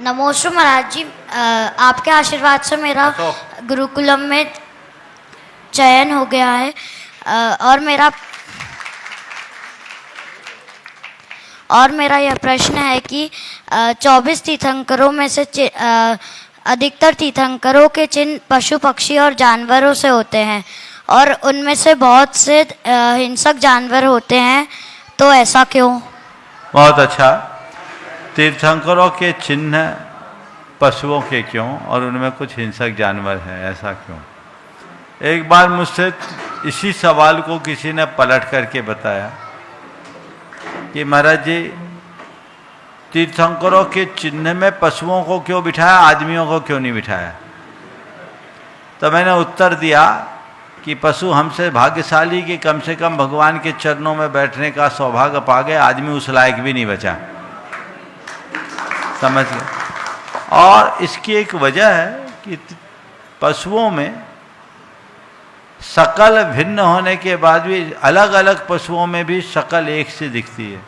नमोस्तु महाराज जी, आपके आशीर्वाद से मेरा गुरुकुलम में चयन हो गया है और मेरा यह प्रश्न है कि 24 तीर्थंकरों में से अधिकतर तीर्थंकरों के चिन्ह पशु पक्षी और जानवरों से होते हैं और उनमें से बहुत से हिंसक जानवर होते हैं, तो ऐसा क्यों? बहुत अच्छा। तीर्थंकरों के चिन्ह पशुओं के क्यों और उनमें कुछ हिंसक जानवर हैं, ऐसा क्यों? एक बार मुझसे इसी सवाल को किसी ने पलट करके बताया कि महाराज जी, तीर्थंकरों के चिन्ह में पशुओं को क्यों बिठाया, आदमियों को क्यों नहीं बिठाया? तो मैंने उत्तर दिया कि पशु हमसे भाग्यशाली कि कम से कम भगवान के चरणों में बैठने का सौभाग्य पा गए, आदमी उस लायक भी नहीं बचा। समझ गए? और इसकी एक वजह है कि पशुओं में शकल भिन्न होने के बाद भी अलग अलग पशुओं में भी शकल एक सी दिखती है।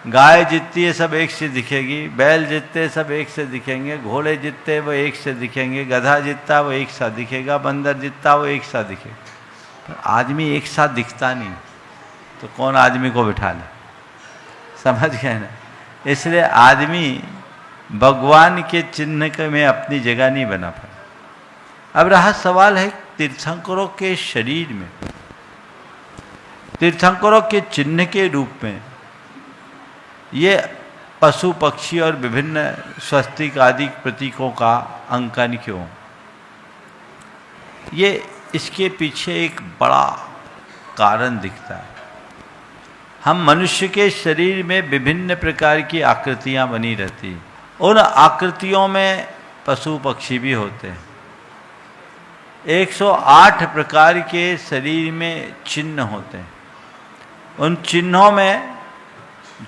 गाय जितती है सब एक से दिखेगी, बैल जितते सब एक से दिखेंगे, घोड़े जितते वो एक से दिखेंगे, गधा जितना वो एक सा दिखेगा, बंदर जितना वो एक सा दिखेगा। पर आदमी एक साथ दिखता नहीं, तो कौन आदमी को बिठा ले? समझ गए ना? इसलिए आदमी भगवान के चिन्ह में अपनी जगह नहीं बना पाया। अब रहा सवाल है तीर्थंकरों के शरीर में, तीर्थंकरों के चिन्ह के रूप में ये पशु पक्षी और विभिन्न स्वस्तिक आदि प्रतीकों का अंकन क्यों? ये इसके पीछे एक बड़ा कारण दिखता है। हम मनुष्य के शरीर में विभिन्न प्रकार की आकृतियां बनी रहती हैं, उन आकृतियों में पशु पक्षी भी होते हैं। 108 प्रकार के शरीर में चिन्ह होते हैं। उन चिन्हों में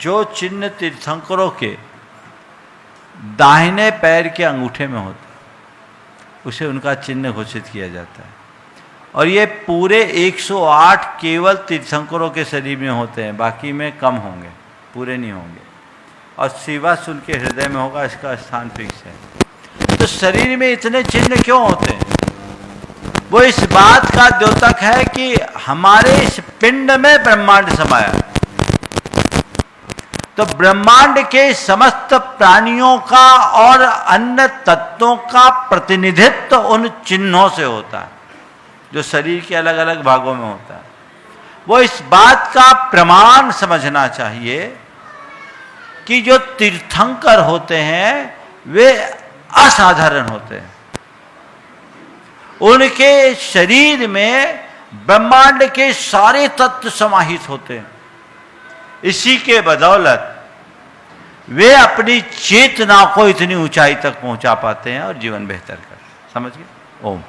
जो चिन्ह तीर्थंकरों के दाहिने पैर के अंगूठे में होता है, उसे उनका चिन्ह घोषित किया जाता है। और ये पूरे 108 केवल तीर्थंकरों के शरीर में होते हैं, बाकी में कम होंगे, पूरे नहीं होंगे। और शिवस उनके हृदय में होगा, इसका स्थान फिक्स है। तो शरीर में इतने चिन्ह क्यों होते हैं? वो इस बात का द्योतक है कि हमारे इस पिंड में ब्रह्मांड समाया। तो ब्रह्मांड के समस्त प्राणियों का और अन्य तत्वों का प्रतिनिधित्व उन चिन्हों से होता है, जो शरीर के अलग अलग भागों में होता है। वो इस बात का प्रमाण समझना चाहिए कि जो तीर्थंकर होते हैं वे असाधारण होते हैं। उनके शरीर में ब्रह्मांड के सारे तत्व समाहित होते हैं। इसी के बदौलत वे अपनी चेतना को इतनी ऊंचाई तक पहुंचा पाते हैं और जीवन बेहतर कर। समझ गए? ओम।